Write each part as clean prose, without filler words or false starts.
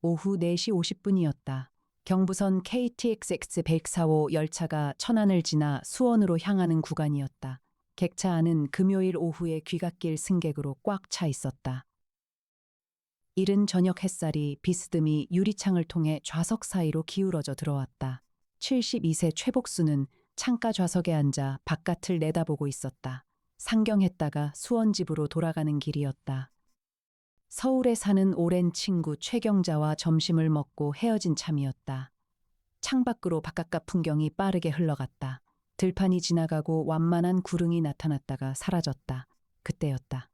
오후 4시 50분이었다. 경부선 KTX 104호 열차가 천안을 지나 수원으로 향하는 구간이었다. 객차 안은 금요일 오후의 귀갓길 승객으로 꽉 차 있었다. 이른 저녁 햇살이 비스듬히 유리창을 통해 좌석 사이로 기울어져 들어왔다. 72세 최복수는 창가 좌석에 앉아 바깥을 내다보고 있었다. 상경했다가 수원집으로 돌아가는 길이었다. 서울에 사는 오랜 친구 최경자와 점심을 먹고 헤어진 참이었다. 창밖으로 바깥가 풍경이 빠르게 흘러갔다. 들판이 지나가고 완만한 구릉이 나타났다가 사라졌다. 그때였다.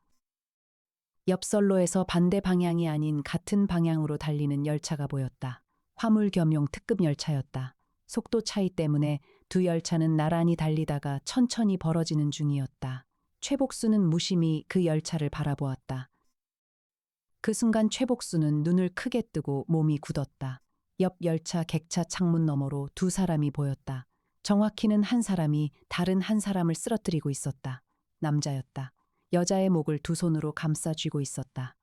옆선로에서 반대 방향이 아닌 같은 방향으로 달리는 열차가 보였다. 화물 겸용 특급 열차였다. 속도 차이 때문에 두 열차는 나란히 달리다가 천천히 벌어지는 중이었다. 최복수는 무심히 그 열차를 바라보았다. 그 순간 최복수는 눈을 크게 뜨고 몸이 굳었다. 옆 열차 객차 창문 너머로 두 사람이 보였다. 정확히는 한 사람이 다른 한 사람을 쓰러뜨리고 있었다. 남자였다. 여자의 목을 두 손으로 감싸 쥐고 있었다.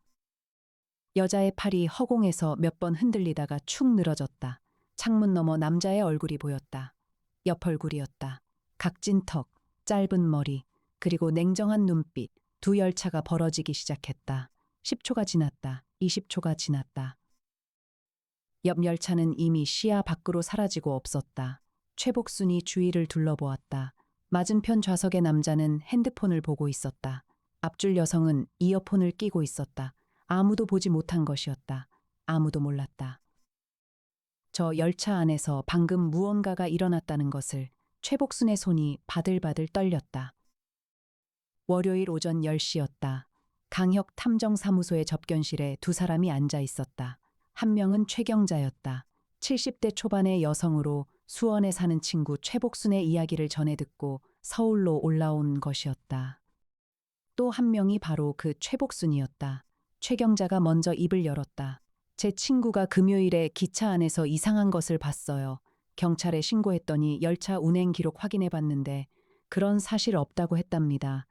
여자의 팔이 허공에서 몇 번 흔들리다가 축 늘어졌다. 창문 너머 남자의 얼굴이 보였다. 옆 얼굴이었다. 각진 턱, 짧은 머리, 그리고 냉정한 눈빛. 두 열차가 벌어지기 시작했다. 10초가 지났다. 20초가 지났다. 옆 열차는 이미 시야 밖으로 사라지고 없었다. 최복순이 주위를 둘러보았다. 맞은편 좌석의 남자는 핸드폰을 보고 있었다. 앞줄 여성은 이어폰을 끼고 있었다. 아무도 보지 못한 것이었다. 아무도 몰랐다. 저 열차 안에서 방금 무언가가 일어났다는 것을 최복순의 손이 바들바들 떨렸다. 월요일 오전 10시였다. 강혁 탐정사무소의 접견실에 두 사람이 앉아 있었다. 한 명은 최경자였다. 70대 초반의 여성으로 수원에 사는 친구 최복순의 이야기를 전해 듣고 서울로 올라온 것이었다. 또 한 명이 바로 그 최복순이었다. 최경자가 먼저 입을 열었다. 제 친구가 금요일에 기차 안에서 이상한 것을 봤어요. 경찰에 신고했더니 열차 운행 기록 확인해 봤는데 그런 사실 없다고 했답니다.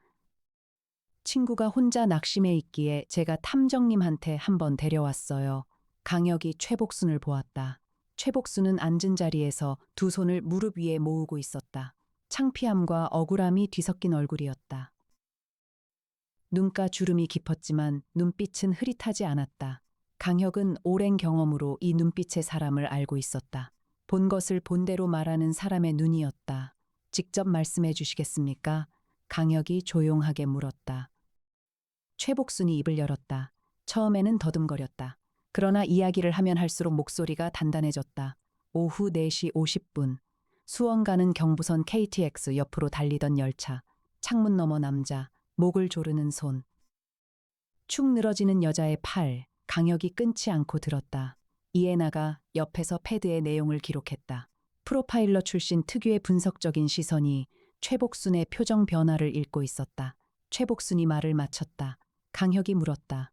친구가 혼자 낙심해 있기에 제가 탐정님한테 한번 데려왔어요. 강혁이 최복순을 보았다. 최복순은 앉은 자리에서 두 손을 무릎 위에 모으고 있었다. 창피함과 억울함이 뒤섞인 얼굴이었다. 눈가 주름이 깊었지만 눈빛은 흐릿하지 않았다. 강혁은 오랜 경험으로 이 눈빛의 사람을 알고 있었다. 본 것을 본대로 말하는 사람의 눈이었다. 직접 말씀해 주시겠습니까? 강혁이 조용하게 물었다. 최복순이 입을 열었다. 처음에는 더듬거렸다. 그러나 이야기를 하면 할수록 목소리가 단단해졌다. 오후 4시 50분. 수원 가는 경부선 KTX 옆으로 달리던 열차. 창문 너머 남자, 목을 조르는 손. 축 늘어지는 여자의 팔, 강혁이 끊지 않고 들었다. 이에나가 옆에서 패드에 내용을 기록했다. 프로파일러 출신 특유의 분석적인 시선이 최복순의 표정 변화를 읽고 있었다. 최복순이 말을 마쳤다. 강혁이 물었다.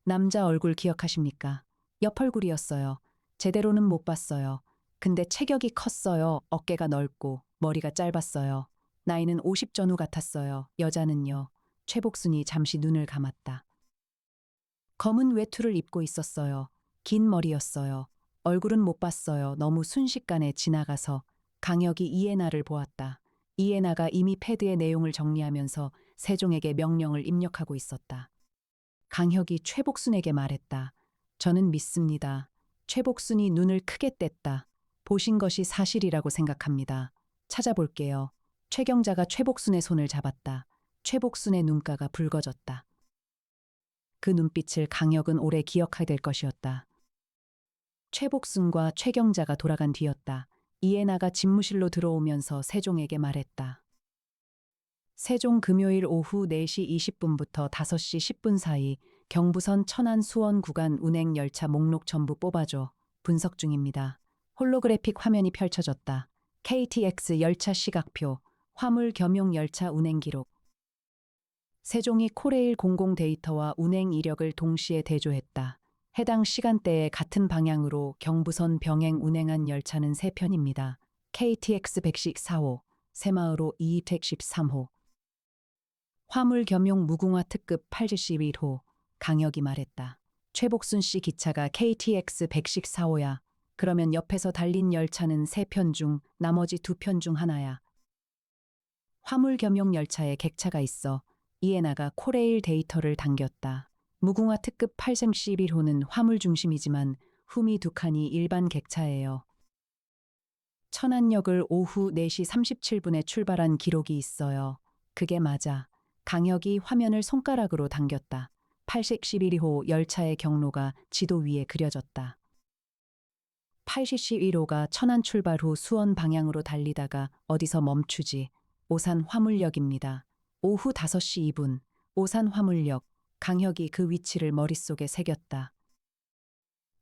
남자 얼굴 기억하십니까? 옆 얼굴이었어요. 제대로는 못 봤어요. 근데 체격이 컸어요. 어깨가 넓고 머리가 짧았어요. 나이는 50 전후 같았어요. 여자는요. 최복순이 잠시 눈을 감았다. 검은 외투를 입고 있었어요. 긴 머리였어요. 얼굴은 못 봤어요. 너무 순식간에 지나가서. 강혁이 이에나를 보았다. 이에나가 이미 패드의 내용을 정리하면서 세종에게 명령을 입력하고 있었다. 강혁이 최복순에게 말했다. 저는 믿습니다. 최복순이 눈을 크게 뗐다. 보신 것이 사실이라고 생각합니다. 찾아볼게요. 최경자가 최복순의 손을 잡았다. 최복순의 눈가가 붉어졌다. 그 눈빛을 강혁은 오래 기억하게 될 것이었다. 최복순과 최경자가 돌아간 뒤였다. 이에나가 집무실로 들어오면서 세종에게 말했다. 세종 금요일 오후 4시 20분부터 5시 10분 사이 경부선 천안 수원 구간 운행 열차 목록 전부 뽑아줘. 분석 중입니다. 홀로그래픽 화면이 펼쳐졌다. KTX 열차 시각표, 화물 겸용 열차 운행 기록. 세종이 코레일 공공 데이터와 운행 이력을 동시에 대조했다. 해당 시간대에 같은 방향으로 경부선 병행 운행한 열차는 3편입니다. KTX 114호, 새마을호 213호. 화물 겸용 무궁화 특급 81호, 강혁이 말했다. 최복순 씨 기차가 KTX 114호야. 그러면 옆에서 달린 열차는 3편 중 나머지 2편 중 하나야. 화물 겸용 열차에 객차가 있어. 이에나가 코레일 데이터를 당겼다. 무궁화 특급 831호는 화물 중심이지만 후미 2칸이 일반 객차예요. 천안역을 오후 4시 37분에 출발한 기록이 있어요. 그게 맞아. 강혁이 화면을 손가락으로 당겼다. 811호 열차의 경로가 지도 위에 그려졌다. 811호가 천안 출발 후 수원 방향으로 달리다가 어디서 멈추지. 오산 화물역입니다. 오후 5시 2분, 오산 화물역. 강혁이 그 위치를 머릿속에 새겼다.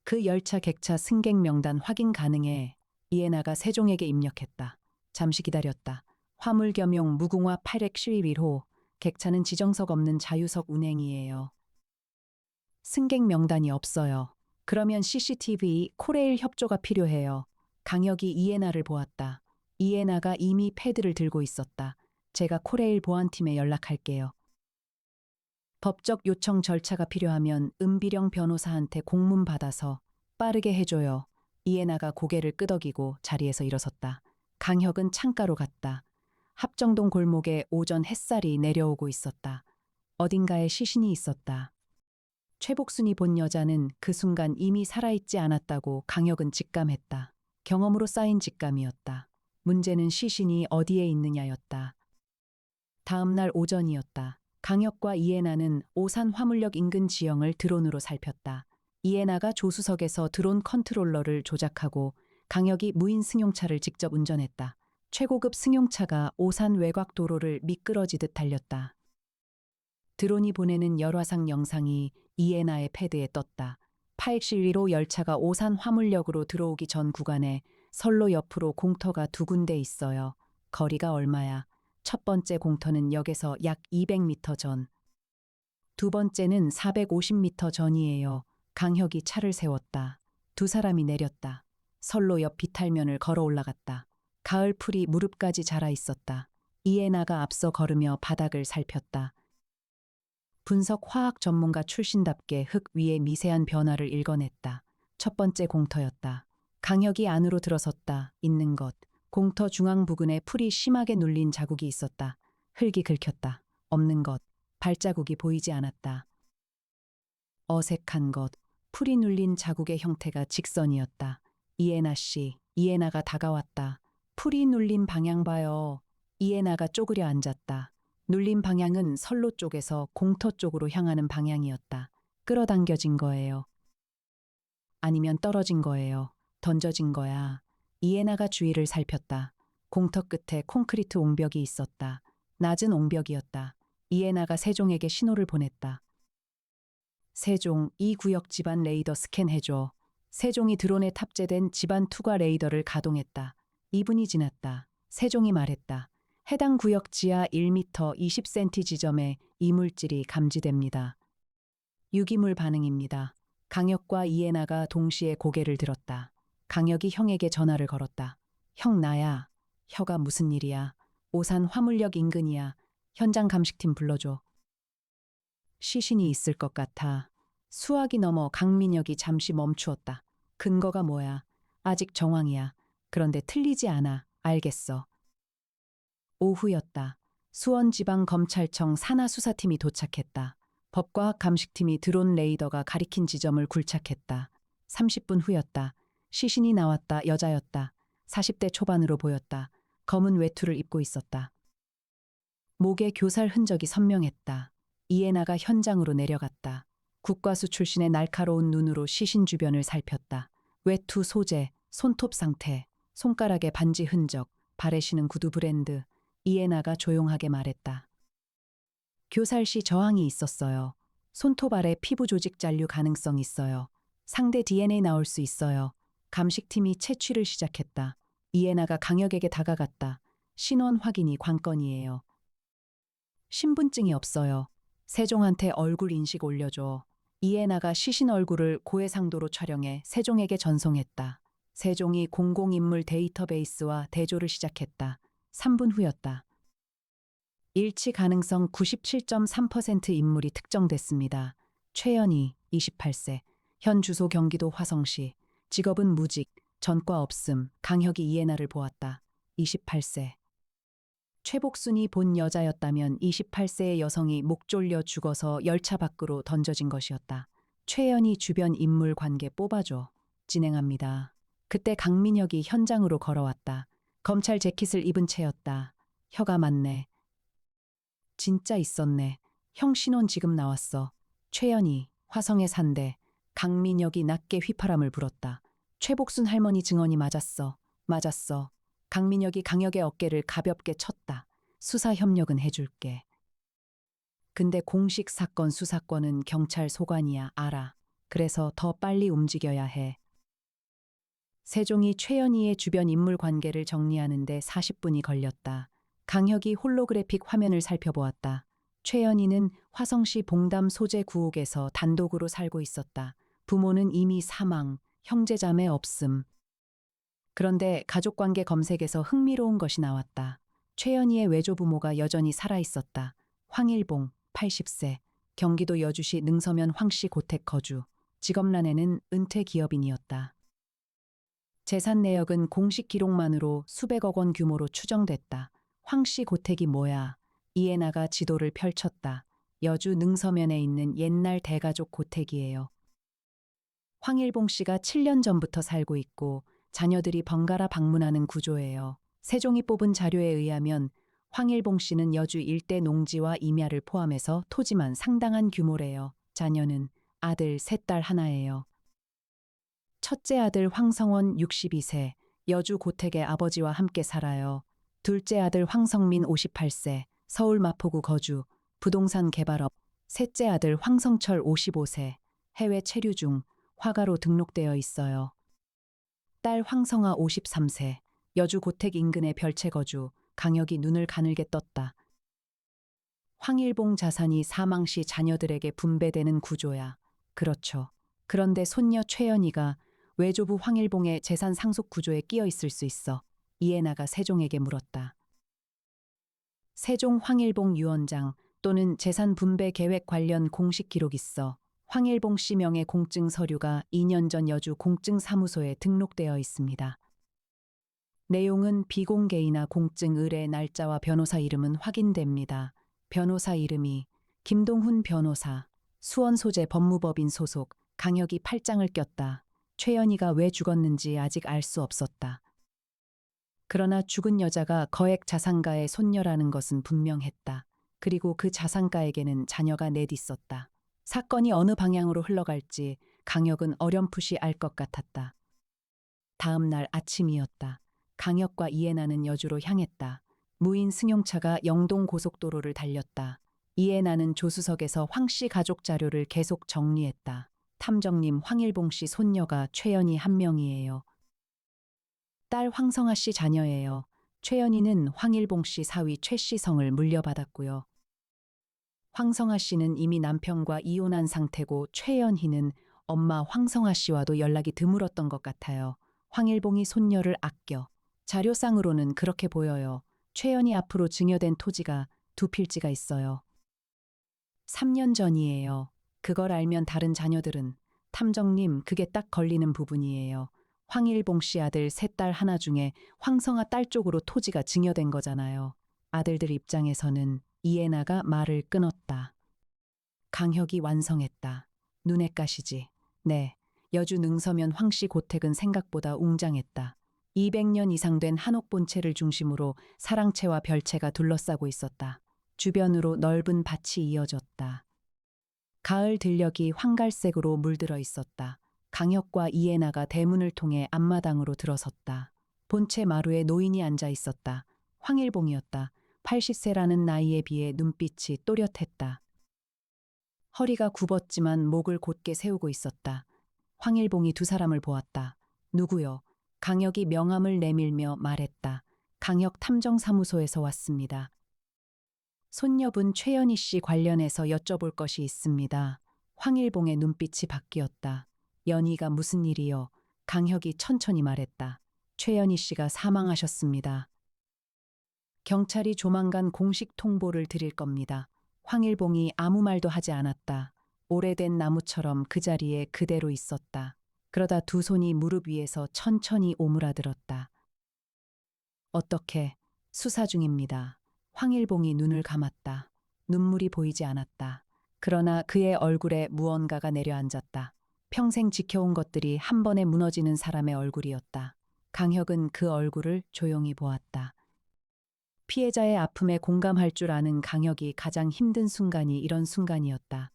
그 열차 객차 승객 명단 확인 가능해. 이에나가 세종에게 입력했다. 잠시 기다렸다. 화물 겸용 무궁화 811호. 객차는 지정석 없는 자유석 운행이에요. 승객 명단이 없어요. 그러면 CCTV 코레일 협조가 필요해요. 강혁이 이에나를 보았다. 이에나가 이미 패드를 들고 있었다. 제가 코레일 보안팀에 연락할게요. 법적 요청 절차가 필요하면 은비령 변호사한테 공문 받아서 빠르게 해줘요. 이에나가 고개를 끄덕이고 자리에서 일어섰다. 강혁은 창가로 갔다. 합정동 골목에 오전 햇살이 내려오고 있었다. 어딘가에 시신이 있었다. 최복순이 본 여자는 그 순간 이미 살아있지 않았다고 강혁은 직감했다. 경험으로 쌓인 직감이었다. 문제는 시신이 어디에 있느냐였다. 다음 날 오전이었다. 강혁과 이에나는 오산 화물역 인근 지형을 드론으로 살폈다. 이에나가 조수석에서 드론 컨트롤러를 조작하고 강혁이 무인 승용차를 직접 운전했다. 최고급 승용차가 오산 외곽 도로를 미끄러지듯 달렸다. 드론이 보내는 열화상 영상이 이에나의 패드에 떴다. 811호 열차가 오산 화물역으로 들어오기 전 구간에 선로 옆으로 공터가 2군데 있어요. 거리가 얼마야? 첫 번째 공터는 역에서 약 200m 전. 두 번째는 450m 전이에요. 강혁이 차를 세웠다. 2사람이 내렸다. 선로 옆 비탈면을 걸어 올라갔다. 가을 풀이 무릎까지 자라 있었다. 이에나가 앞서 걸으며 바닥을 살폈다. 분석 화학 전문가 출신답게 흙 위에 미세한 변화를 읽어냈다. 첫 번째 공터였다. 강혁이 안으로 들어섰다. 있는 것. 공터 중앙 부근에 풀이 심하게 눌린 자국이 있었다. 흙이 긁혔다. 없는 것. 발자국이 보이지 않았다. 어색한 것. 풀이 눌린 자국의 형태가 직선이었다. 이에나 씨. 이에나가 다가왔다. 풀이 눌린 방향 봐요. 이에나가 쪼그려 앉았다. 눌린 방향은 선로 쪽에서 공터 쪽으로 향하는 방향이었다. 끌어당겨진 거예요. 아니면 떨어진 거예요. 던져진 거야. 이에나가 주위를 살폈다. 공터 끝에 콘크리트 옹벽이 있었다. 낮은 옹벽이었다. 이에나가 세종에게 신호를 보냈다. 세종, 이 구역 집안 레이더 스캔해줘. 세종이 드론에 탑재된 집안 투과 레이더를 가동했다. 2분이 지났다. 세종이 말했다. 해당 구역 지하 1m 20cm 지점에 이물질이 감지됩니다. 유기물 반응입니다. 강혁과 이에나가 동시에 고개를 들었다. 강혁이 형에게 전화를 걸었다. 형 나야. 혀가 무슨 일이야. 오산 화물역 인근이야. 현장 감식팀 불러줘. 시신이 있을 것 같아. 수학이 넘어 강민혁이 잠시 멈추었다. 근거가 뭐야? 아직 정황이야. 그런데 틀리지 않아. 알겠어. 오후였다. 수원지방검찰청 산하수사팀이 도착했다. 법과학 감식팀이 드론 레이더가 가리킨 지점을 굴착했다. 30분 후였다. 시신이 나왔다. 여자였다. 40대 초반으로 보였다. 검은 외투를 입고 있었다. 목에 교살 흔적이 선명했다. 이에나가 현장으로 내려갔다. 국과수 출신의 날카로운 눈으로 시신 주변을 살폈다. 외투 소재, 손톱 상태, 손가락에 반지 흔적, 발에 신은 구두 브랜드. 이에나가 조용하게 말했다. 교살 시 저항이 있었어요. 손톱 아래 피부 조직 잔류 가능성 있어요. 상대 DNA 나올 수 있어요. 감식팀이 채취를 시작했다. 이에나가 강혁에게 다가갔다. 신원 확인이 관건이에요. 신분증이 없어요. 세종한테 얼굴 인식 올려줘. 이에나가 시신 얼굴을 고해상도로 촬영해 세종에게 전송했다. 세종이 공공인물 데이터베이스와 대조를 시작했다. 3분 후였다. 일치 가능성 97.3% 인물이 특정됐습니다. 최연희, 28세. 현 주소 경기도 화성시. 직업은 무직, 전과 없음. 강혁이 이해나를 보았다. 28세. 최복순이 본 여자였다면 28세의 여성이 목 졸려 죽어서 열차 밖으로 던져진 것이었다. 최연이 주변 인물 관계 뽑아줘. 진행합니다. 그때 강민혁이 현장으로 걸어왔다. 검찰 재킷을 입은 채였다. 혀가 맞네. 진짜 있었네. 형 신혼 지금 나왔어. 최연이 화성에 산대. 강민혁이 낮게 휘파람을 불었다. 최복순 할머니 증언이 맞았어. 맞았어. 강민혁이 강혁의 어깨를 가볍게 쳤다. 수사 협력은 해줄게. 근데 공식 사건 수사권은 경찰 소관이야, 알아. 그래서 더 빨리 움직여야 해. 세종이 최연희의 주변 인물 관계를 정리하는데 40분이 걸렸다. 강혁이 홀로그래픽 화면을 살펴보았다. 최연희는 화성시 봉담 소재 구옥에서 단독으로 살고 있었다. 부모는 이미 사망, 형제자매 없음. 그런데 가족관계 검색에서 흥미로운 것이 나왔다. 최연희의 외조부모가 여전히 살아있었다. 황일봉, 80세, 경기도 여주시 능서면 황씨 고택 거주. 직업란에는 은퇴 기업인이었다. 재산 내역은 공식 기록만으로 수백억 원 규모로 추정됐다. 황씨 고택이 뭐야? 이해나가 지도를 펼쳤다. 여주 능서면에 있는 옛날 대가족 고택이에요. 황일봉 씨가 7년 전부터 살고 있고 자녀들이 번갈아 방문하는 구조예요. 세종이 뽑은 자료에 의하면 황일봉 씨는 여주 일대 농지와 임야를 포함해서 토지만 상당한 규모래요. 자녀는 아들 셋 딸 하나예요. 첫째 아들 황성원 62세, 여주 고택의 아버지와 함께 살아요. 둘째 아들 황성민 58세, 서울 마포구 거주, 부동산 개발업. 셋째 아들 황성철 55세, 해외 체류 중, 화가로 등록되어 있어요. 딸 황성아 53세, 여주 고택 인근의 별채 거주. 강혁이 눈을 가늘게 떴다. 황일봉 자산이 사망 시 자녀들에게 분배되는 구조야. 그렇죠. 그런데 손녀 최연희가 외조부 황일봉의 재산 상속 구조에 끼어 있을 수 있어. 이해나가 세종에게 물었다. 세종 황일봉 유언장 또는 재산 분배 계획 관련 공식 기록 있어. 황일봉 씨 명의 공증 서류가 2년 전 여주 공증사무소에 등록되어 있습니다. 내용은 비공개이나 공증 의뢰 날짜와 변호사 이름은 확인됩니다. 변호사 이름이 김동훈 변호사, 수원 소재 법무법인 소속, 강혁이 팔짱을 꼈다. 최연희가 왜 죽었는지 아직 알 수 없었다. 그러나 죽은 여자가 거액 자산가의 손녀라는 것은 분명했다. 그리고 그 자산가에게는 자녀가 넷 있었다. 사건이 어느 방향으로 흘러갈지 강혁은 어렴풋이 알 것 같았다. 다음 날 아침이었다. 강혁과 이해나는 여주로 향했다. 무인 승용차가 영동 고속도로를 달렸다. 이해나는 조수석에서 황씨 가족 자료를 계속 정리했다. 탐정님 황일봉 씨 손녀가 최연희 한 명이에요. 딸 황성아 씨 자녀예요. 최연희는 황일봉 씨 사위 최 씨 성을 물려받았고요. 황성아 씨는 이미 남편과 이혼한 상태고 최연희는 엄마 황성아 씨와도 연락이 드물었던 것 같아요. 황일봉이 손녀를 아껴. 자료상으로는 그렇게 보여요. 최연희 앞으로 증여된 토지가 2필지가 있어요. 3년 전이에요. 그걸 알면 다른 자녀들은 탐정님 그게 딱 걸리는 부분이에요. 황일봉 씨 아들 셋 딸 하나 중에 황성아 딸 쪽으로 토지가 증여된 거잖아요. 아들들 입장에서는 이해나가 말을 끊었다. 강혁이 완성했다. 눈에 가시지. 네. 여주 능서면 황씨 고택은 생각보다 웅장했다. 200년 이상 된 한옥 본체를 중심으로 사랑채와 별채가 둘러싸고 있었다. 주변으로 넓은 밭이 이어졌다. 가을 들녘이 황갈색으로 물들어 있었다. 강혁과 이해나가 대문을 통해 앞마당으로 들어섰다. 본체 마루에 노인이 앉아 있었다. 황일봉이었다. 80세라는 나이에 비해 눈빛이 또렷했다. 허리가 굽었지만 목을 곧게 세우고 있었다. 황일봉이 두 사람을 보았다. 누구요? 강혁이 명함을 내밀며 말했다. 강혁 탐정사무소에서 왔습니다. 손녀분 최연희 씨 관련해서 여쭤볼 것이 있습니다. 황일봉의 눈빛이 바뀌었다. 연희가 무슨 일이요? 강혁이 천천히 말했다. 최연희 씨가 사망하셨습니다. 경찰이 조만간 공식 통보를 드릴 겁니다. 황일봉이 아무 말도 하지 않았다. 오래된 나무처럼 그 자리에 그대로 있었다. 그러다 두 손이 무릎 위에서 천천히 오므라들었다. 어떻게? 수사 중입니다. 황일봉이 눈을 감았다. 눈물이 보이지 않았다. 그러나 그의 얼굴에 무언가가 내려앉았다. 평생 지켜온 것들이 한 번에 무너지는 사람의 얼굴이었다. 강혁은 그 얼굴을 조용히 보았다. 피해자의 아픔에 공감할 줄 아는 강혁이 가장 힘든 순간이 이런 순간이었다.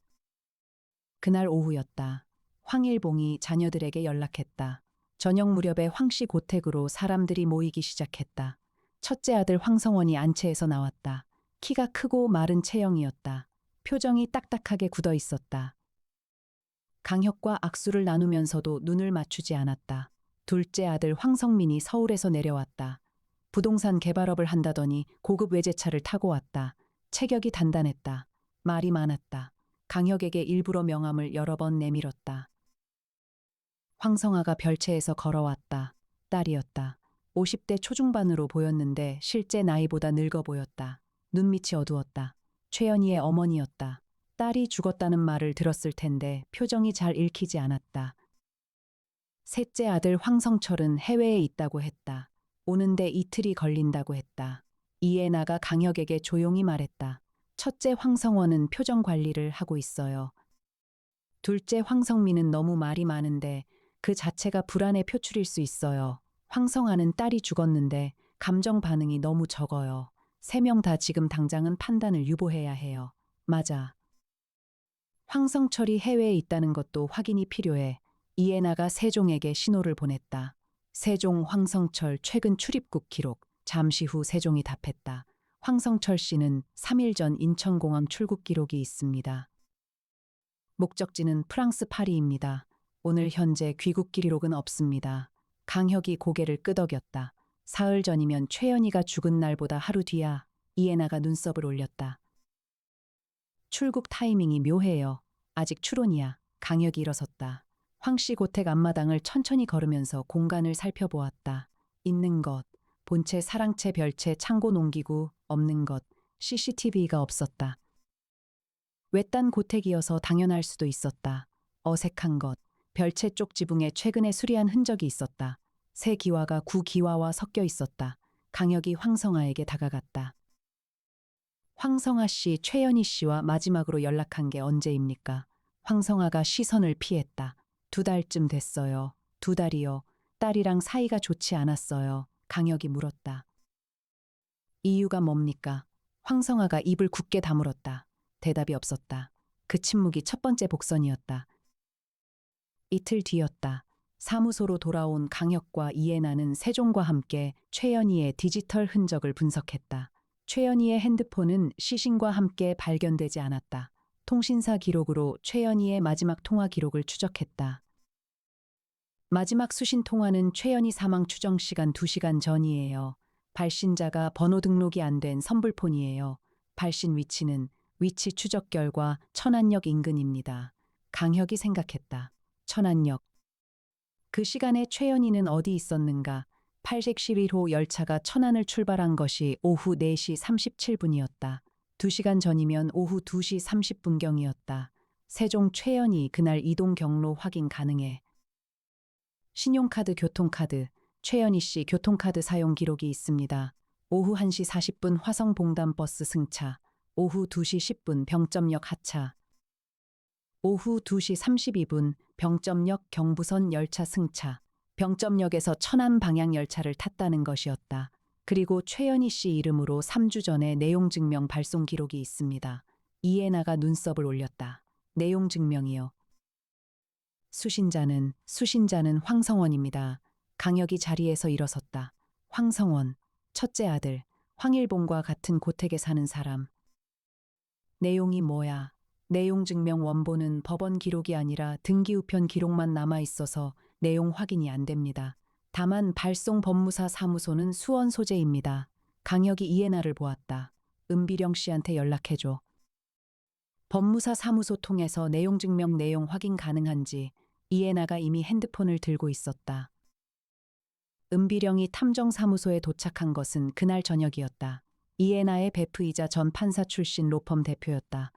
그날 오후였다. 황일봉이 자녀들에게 연락했다. 저녁 무렵에 황씨 고택으로 사람들이 모이기 시작했다. 첫째 아들 황성원이 안채에서 나왔다. 키가 크고 마른 체형이었다. 표정이 딱딱하게 굳어 있었다. 강혁과 악수를 나누면서도 눈을 맞추지 않았다. 둘째 아들 황성민이 서울에서 내려왔다. 부동산 개발업을 한다더니 고급 외제차를 타고 왔다. 체격이 단단했다. 말이 많았다. 강혁에게 일부러 명함을 여러 번 내밀었다. 황성아가 별채에서 걸어왔다. 딸이었다. 50대 초중반으로 보였는데 실제 나이보다 늙어 보였다. 눈밑이 어두웠다. 최연희의 어머니였다. 딸이 죽었다는 말을 들었을 텐데 표정이 잘 읽히지 않았다. 셋째 아들 황성철은 해외에 있다고 했다. 오는데 이틀이 걸린다고 했다. 이해나가 강혁에게 조용히 말했다. 첫째 황성원은 표정 관리를 하고 있어요. 둘째 황성민은 너무 말이 많은데 그 자체가 불안의 표출일 수 있어요. 황성아는 딸이 죽었는데 감정 반응이 너무 적어요. 세 명 다 지금 당장은 판단을 유보해야 해요. 맞아. 황성철이 해외에 있다는 것도 확인이 필요해. 이해나가 세종에게 신호를 보냈다. 세종 황성철 최근 출입국 기록. 잠시 후 세종이 답했다. 황성철 씨는 3일 전 인천공항 출국 기록이 있습니다. 목적지는 프랑스 파리입니다. 오늘 현재 귀국 기록은 없습니다. 강혁이 고개를 끄덕였다. 사흘 전이면 최연희가 죽은 날보다 하루 뒤야. 이해나가 눈썹을 올렸다. 출국 타이밍이 묘해요. 아직 추론이야. 강혁이 일어섰다. 황씨 고택 앞마당을 천천히 걸으면서 공간을 살펴보았다. 있는 것, 본체 사랑채 별채 창고 농기구, 없는 것, CCTV가 없었다. 외딴 고택이어서 당연할 수도 있었다. 어색한 것, 별채 쪽 지붕에 최근에 수리한 흔적이 있었다. 새 기와가 구 기와와 섞여 있었다. 강혁이 황성아에게 다가갔다. 황성아 씨, 최연희 씨와 마지막으로 연락한 게 언제입니까? 황성아가 시선을 피했다. 2달쯤 됐어요. 2달이요. 딸이랑 사이가 좋지 않았어요. 강혁이 물었다. 이유가 뭡니까? 황성아가 입을 굳게 다물었다. 대답이 없었다. 그 침묵이 첫 번째 복선이었다. 이틀 뒤였다. 사무소로 돌아온 강혁과 이해나는 세종과 함께 최연희의 디지털 흔적을 분석했다. 최연희의 핸드폰은 시신과 함께 발견되지 않았다. 통신사 기록으로 최연희의 마지막 통화 기록을 추적했다. 마지막 수신 통화는 최연희 사망 추정 시간 2시간 전이에요. 발신자가 번호 등록이 안 된 선불폰이에요. 발신 위치는 위치 추적 결과 천안역 인근입니다. 강혁이 생각했다. 천안역. 그 시간에 최연희는 어디 있었는가? 811호 열차가 천안을 출발한 것이 오후 4시 37분이었다. 2시간 전이면 오후 2시 30분경이었다. 세종 최연희 그날 이동 경로 확인 가능해. 신용카드 교통카드, 최연희 씨 교통카드 사용 기록이 있습니다. 오후 1시 40분 화성봉담버스 승차, 오후 2시 10분 병점역 하차, 오후 2시 32분 병점역 경부선 열차 승차, 병점역에서 천안 방향 열차를 탔다는 것이었다. 그리고 최연희 씨 이름으로 3주 전에 내용 증명 발송 기록이 있습니다. 이해나가 눈썹을 올렸다. 내용 증명이요. 수신자는 황성원입니다. 강혁이 자리에서 일어섰다. 황성원, 첫째 아들, 황일봉과 같은 고택에 사는 사람. 내용이 뭐야? 내용 증명 원본은 법원 기록이 아니라 등기우편 기록만 남아 있어서 내용 확인이 안 됩니다. 다만 발송 법무사 사무소는 수원 소재입니다. 강혁이 이해나를 보았다. 은비령 씨한테 연락해줘. 법무사 사무소 통해서 내용 증명 내용 확인 가능한지. 이해나가 이미 핸드폰을 들고 있었다. 은비령이 탐정사무소에 도착한 것은 그날 저녁이었다. 이해나의 베프이자 전 판사 출신 로펌 대표였다.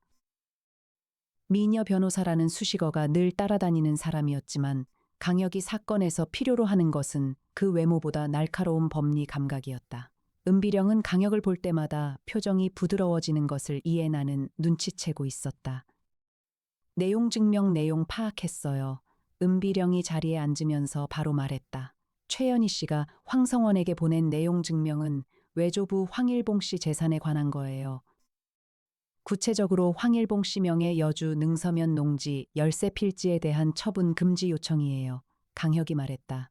미녀 변호사라는 수식어가 늘 따라다니는 사람이었지만 강혁이 사건에서 필요로 하는 것은 그 외모보다 날카로운 법리 감각이었다. 은비령은 강혁을 볼 때마다 표정이 부드러워지는 것을 이해나는 눈치채고 있었다. 내용 증명 내용 파악했어요. 은비령이 자리에 앉으면서 바로 말했다. 최연희 씨가 황성원에게 보낸 내용 증명은 외조부 황일봉 씨 재산에 관한 거예요. 구체적으로 황일봉 씨 명의 여주 능서면 농지 열세 필지에 대한 처분 금지 요청이에요. 강혁이 말했다.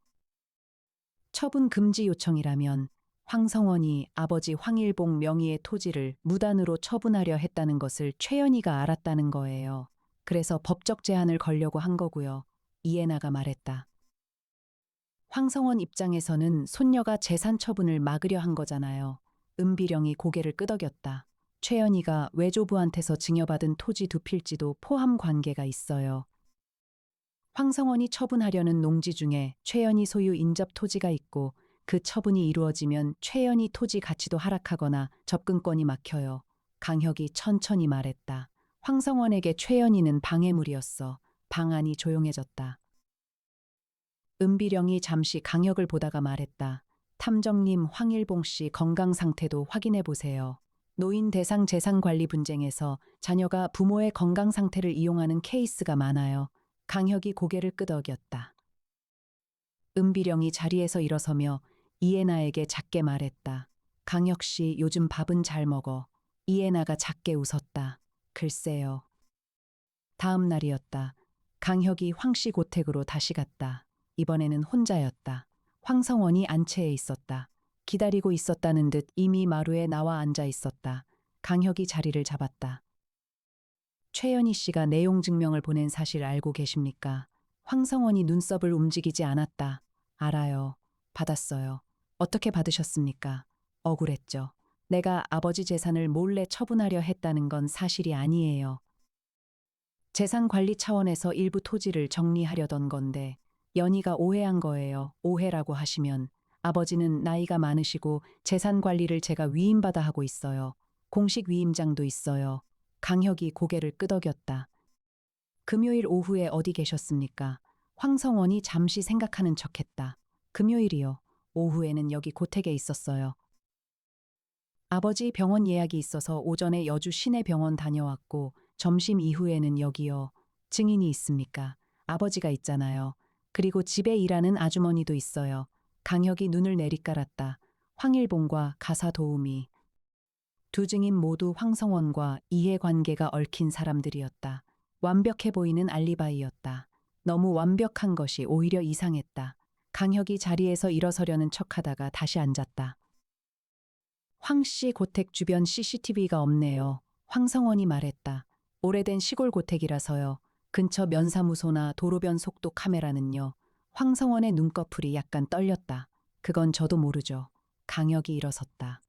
처분 금지 요청이라면 황성원이 아버지 황일봉 명의의 토지를 무단으로 처분하려 했다는 것을 최연희가 알았다는 거예요. 그래서 법적 제한을 걸려고 한 거고요. 이해나가 말했다. 황성원 입장에서는 손녀가 재산 처분을 막으려 한 거잖아요. 은비령이 고개를 끄덕였다. 최연희가 외조부한테서 증여받은 토지 두 필지도 포함 관계가 있어요. 황성원이 처분하려는 농지 중에 최연희 소유 인접 토지가 있고 그 처분이 이루어지면 최연희 토지 가치도 하락하거나 접근권이 막혀요. 강혁이 천천히 말했다. 황성원에게 최연희는 방해물이었어. 방안이 조용해졌다. 은비령이 잠시 강혁을 보다가 말했다. 탐정님 황일봉 씨 건강 상태도 확인해 보세요. 노인 대상 재산 관리 분쟁에서 자녀가 부모의 건강 상태를 이용하는 케이스가 많아요. 강혁이 고개를 끄덕였다. 은비령이 자리에서 일어서며 이해나에게 작게 말했다. 강혁 씨 요즘 밥은 잘 먹어. 이해나가 작게 웃었다. 글쎄요. 다음 날이었다. 강혁이 황씨 고택으로 다시 갔다. 이번에는 혼자였다. 황성원이 안채에 있었다. 기다리고 있었다는 듯 이미 마루에 나와 앉아 있었다. 강혁이 자리를 잡았다. 최연희 씨가 내용 증명을 보낸 사실 알고 계십니까? 황성원이 눈썹을 움직이지 않았다. 알아요. 받았어요. 어떻게 받으셨습니까? 억울했죠. 내가 아버지 재산을 몰래 처분하려 했다는 건 사실이 아니에요. 재산 관리 차원에서 일부 토지를 정리하려던 건데 연희가 오해한 거예요. 오해라고 하시면 아버지는 나이가 많으시고 재산 관리를 제가 위임받아 하고 있어요. 공식 위임장도 있어요. 강혁이 고개를 끄덕였다. 금요일 오후에 어디 계셨습니까? 황성원이 잠시 생각하는 척했다. 금요일이요. 오후에는 여기 고택에 있었어요. 아버지 병원 예약이 있어서 오전에 여주 시내병원 다녀왔고 점심 이후에는 여기요. 증인이 있습니까? 아버지가 있잖아요. 그리고 집에 일하는 아주머니도 있어요. 강혁이 눈을 내리깔았다. 황일봉과 가사 도우미. 두 증인 모두 황성원과 이해관계가 얽힌 사람들이었다. 완벽해 보이는 알리바이였다. 너무 완벽한 것이 오히려 이상했다. 강혁이 자리에서 일어서려는 척하다가 다시 앉았다. 황씨 고택 주변 CCTV가 없네요. 황성원이 말했다. 오래된 시골 고택이라서요. 근처 면사무소나 도로변 속도 카메라는요. 황성원의 눈꺼풀이 약간 떨렸다. 그건 저도 모르죠. 강혁이 일어섰다.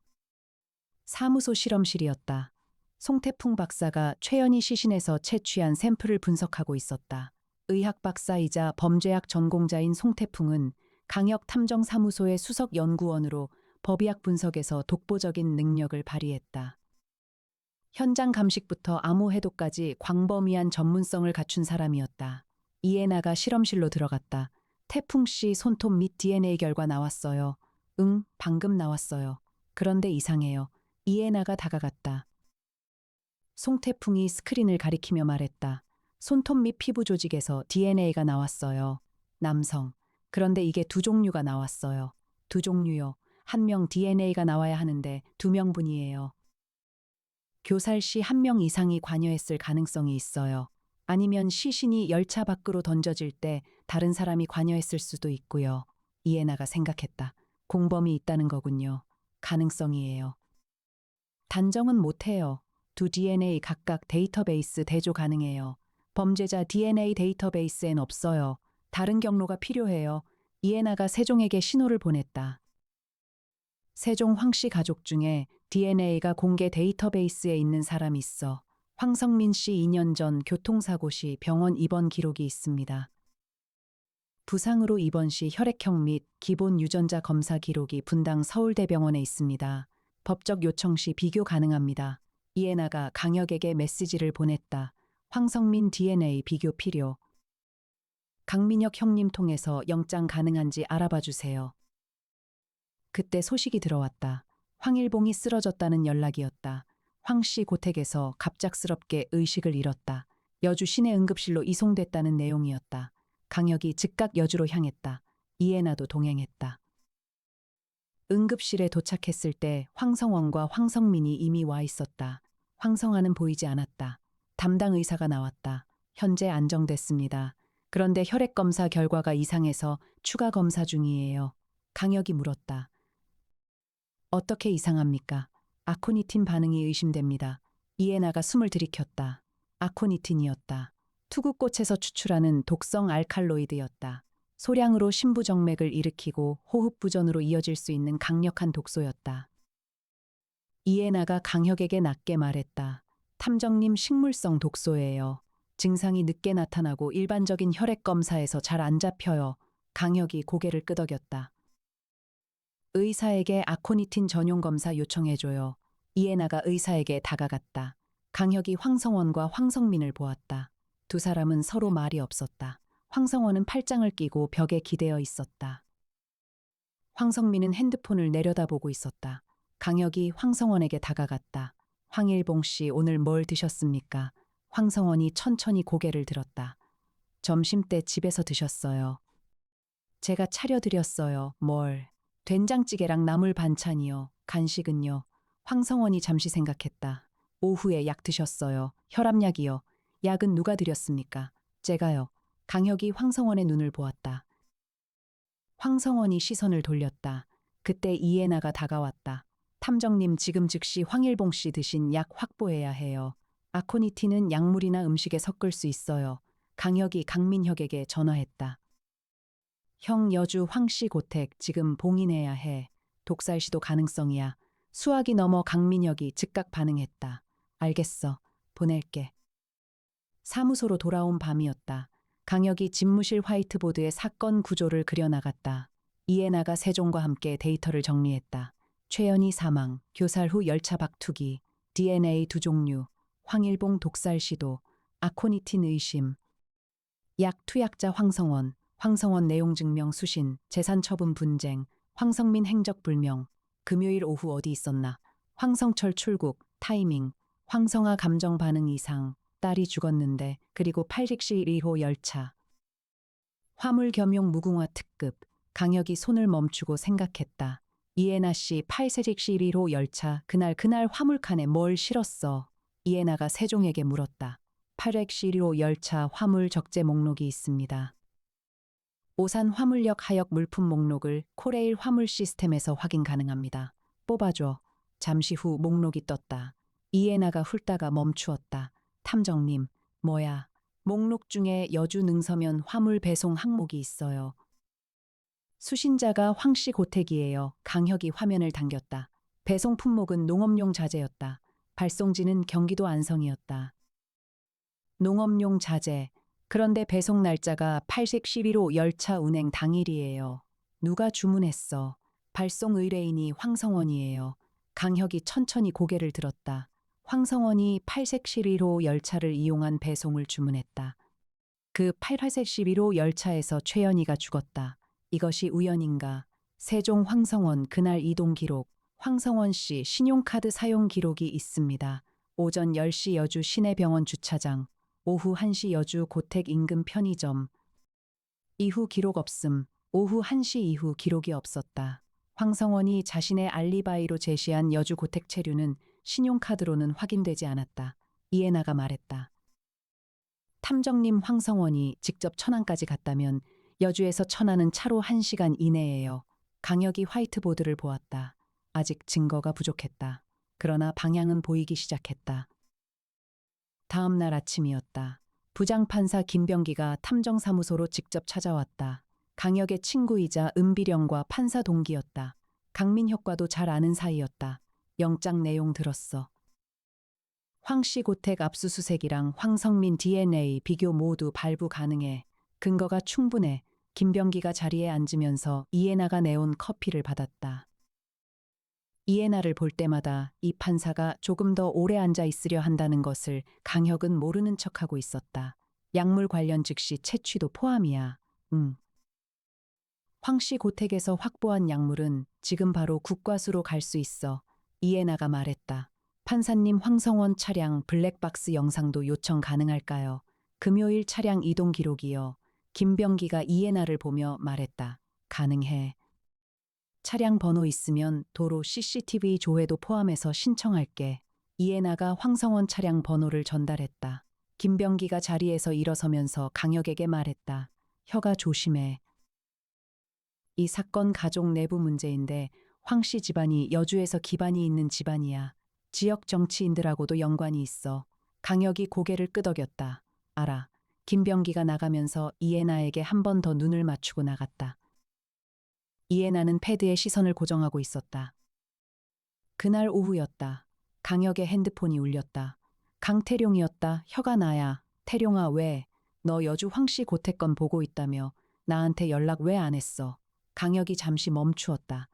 사무소 실험실이었다. 송태풍 박사가 최연희 시신에서 채취한 샘플을 분석하고 있었다. 의학 박사이자 범죄학 전공자인 송태풍은 강혁 탐정사무소의 수석 연구원으로 법의학 분석에서 독보적인 능력을 발휘했다. 현장 감식부터 암호 해독까지 광범위한 전문성을 갖춘 사람이었다. 이해나가 실험실로 들어갔다. 태풍 씨 손톱 및 DNA 결과 나왔어요. 응, 방금 나왔어요. 그런데 이상해요. 이해나가 다가갔다. 송태풍이 스크린을 가리키며 말했다. 손톱 및 피부 조직에서 DNA가 나왔어요. 남성. 그런데 이게 두 종류가 나왔어요. 두 종류요. 한 명 DNA가 나와야 하는데 두 명분이에요. 교살 시 한 명 이상이 관여했을 가능성이 있어요. 아니면 시신이 열차 밖으로 던져질 때 다른 사람이 관여했을 수도 있고요. 이해나가 생각했다. 공범이 있다는 거군요. 가능성이에요. 단정은 못해요. 두 DNA 각각 데이터베이스 대조 가능해요. 범죄자 DNA 데이터베이스엔 없어요. 다른 경로가 필요해요. 이해나가 세종에게 신호를 보냈다. 세종 황씨 가족 중에 DNA가 공개 데이터베이스에 있는 사람이 있어. 황성민 씨 2년 전 교통사고 시 병원 입원 기록이 있습니다. 부상으로 입원 시 혈액형 및 기본 유전자 검사 기록이 분당 서울대병원에 있습니다. 법적 요청 시 비교 가능합니다. 이해나가 강혁에게 메시지를 보냈다. 황성민 DNA 비교 필요. 강민혁 형님 통해서 영장 가능한지 알아봐 주세요. 그때 소식이 들어왔다. 황일봉이 쓰러졌다는 연락이었다. 황씨 고택에서 갑작스럽게 의식을 잃었다. 여주 시내 응급실로 이송됐다는 내용이었다. 강혁이 즉각 여주로 향했다. 이해나도 동행했다. 응급실에 도착했을 때 황성원과 황성민이 이미 와 있었다. 황성아는 보이지 않았다. 담당 의사가 나왔다. 현재 안정됐습니다. 그런데 혈액 검사 결과가 이상해서 추가 검사 중이에요. 강혁이 물었다. 어떻게 이상합니까? 아코니틴 반응이 의심됩니다. 이해나가 숨을 들이켰다. 아코니틴이었다. 투구꽃에서 추출하는 독성 알칼로이드였다. 소량으로 심부정맥을 일으키고 호흡부전으로 이어질 수 있는 강력한 독소였다. 이해나가 강혁에게 낮게 말했다. 탐정님, 식물성 독소예요. 증상이 늦게 나타나고 일반적인 혈액 검사에서 잘 안 잡혀요. 강혁이 고개를 끄덕였다. 의사에게 아코니틴 전용 검사 요청해줘요. 이해나가 의사에게 다가갔다. 강혁이 황성원과 황성민을 보았다. 두 사람은 서로 말이 없었다. 황성원은 팔짱을 끼고 벽에 기대어 있었다. 황성민은 핸드폰을 내려다보고 있었다. 강혁이 황성원에게 다가갔다. 황일봉 씨, 오늘 뭘 드셨습니까? 황성원이 천천히 고개를 들었다. 점심때 집에서 드셨어요. 제가 차려드렸어요. 뭘? 된장찌개랑 나물 반찬이요. 간식은요. 황성원이 잠시 생각했다. 오후에 약 드셨어요. 혈압약이요. 약은 누가 드렸습니까? 제가요. 강혁이 황성원의 눈을 보았다. 황성원이 시선을 돌렸다. 그때 이해나가 다가왔다. 탐정님, 지금 즉시 황일봉 씨 드신 약 확보해야 해요. 아코니틴은 약물이나 음식에 섞을 수 있어요. 강혁이 강민혁에게 전화했다. 형, 여주 황씨 고택 지금 봉인해야 해. 독살 시도 가능성이야. 수학이 넘어 강민혁이 즉각 반응했다. 알겠어. 보낼게. 사무소로 돌아온 밤이었다. 강혁이 집무실 화이트보드에 사건 구조를 그려나갔다. 이해나가 세종과 함께 데이터를 정리했다. 최연희 사망, 교살 후 열차 박투기, DNA 두 종류, 황일봉 독살 시도, 아코니틴 의심, 약 투약자 황성원, 황성원 내용 증명 수신, 재산 처분 분쟁, 황성민 행적 불명, 금요일 오후 어디 있었나, 황성철 출국, 타이밍, 황성아 감정 반응 이상, 딸이 죽었는데, 그리고 800시 1호 열차. 화물 겸용 무궁화 특급. 강혁이 손을 멈추고 생각했다. 이해나 씨 8세직시 1호 열차, 그날 화물칸에 뭘 실었어? 이해나가 세종에게 물었다. 800시 1호 열차 화물 적재 목록이 있습니다. 오산 화물역 하역 물품 목록을 코레일 화물 시스템에서 확인 가능합니다. 뽑아줘. 잠시 후 목록이 떴다. 이해나가 훑다가 멈추었다. 탐정님, 뭐야? 목록 중에 여주 능서면 화물 배송 항목이 있어요. 수신자가 황씨 고택이에요. 강혁이 화면을 당겼다. 배송 품목은 농업용 자재였다. 발송지는 경기도 안성이었다. 농업용 자재. 그런데 배송 날짜가 811호 열차 운행 당일이에요. 누가 주문했어? 발송 의뢰인이 황성원이에요. 강혁이 천천히 고개를 들었다. 황성원이 811호 열차를 이용한 배송을 주문했다. 그 811호 열차에서 최연희가 죽었다. 이것이 우연인가? 세종 황성원 그날 이동 기록. 황성원 씨 신용카드 사용 기록이 있습니다. 오전 10시 여주 시내병원 주차장, 오후 1시 여주 고택 인근 편의점. 이후 기록 없음. 오후 1시 이후 기록이 없었다. 황성원이 자신의 알리바이로 제시한 여주 고택 체류는 신용카드로는 확인되지 않았다. 이해나가 말했다. 탐정님, 황성원이 직접 천안까지 갔다면 여주에서 천안은 차로 1시간 이내예요. 강혁이 화이트보드를 보았다. 아직 증거가 부족했다. 그러나 방향은 보이기 시작했다. 다음 날 아침이었다. 부장판사 김병기가 탐정사무소로 직접 찾아왔다. 강혁의 친구이자 은비령과 판사 동기였다. 강민혁과도 잘 아는 사이였다. 영장 내용 들었어. 황씨 고택 압수수색이랑 황성민 DNA 비교 모두 발부 가능해. 근거가 충분해. 김병기가 자리에 앉으면서 이해나가 내온 커피를 받았다. 이해나를 볼 때마다 이 판사가 조금 더 오래 앉아 있으려 한다는 것을 강혁은 모르는 척하고 있었다. 약물 관련 즉시 채취도 포함이야. 응. 황씨 고택에서 확보한 약물은 지금 바로 국과수로 갈 수 있어. 이해나가 말했다. 판사님 황성원 차량 블랙박스 영상도 요청 가능할까요? 금요일 차량 이동 기록이요. 김병기가 이해나를 보며 말했다. 가능해. 차량 번호 있으면 도로 CCTV 조회도 포함해서 신청할게. 이해나가 황성원 차량 번호를 전달했다. 김병기가 자리에서 일어서면서 강혁에게 말했다. 혀가 조심해. 이 사건 가족 내부 문제인데 황씨 집안이 여주에서 기반이 있는 집안이야. 지역 정치인들하고도 연관이 있어. 강혁이 고개를 끄덕였다. 알아. 김병기가 나가면서 이해나에게 한 번 더 눈을 맞추고 나갔다. 이해나는 패드에 시선을 고정하고 있었다. 그날 오후였다. 강혁의 핸드폰이 울렸다. 강태룡이었다. 혀가 나야. 태룡아 왜? 너 여주 황씨 고택건 보고 있다며. 나한테 연락 왜 안 했어? 강혁이 잠시 멈추었다.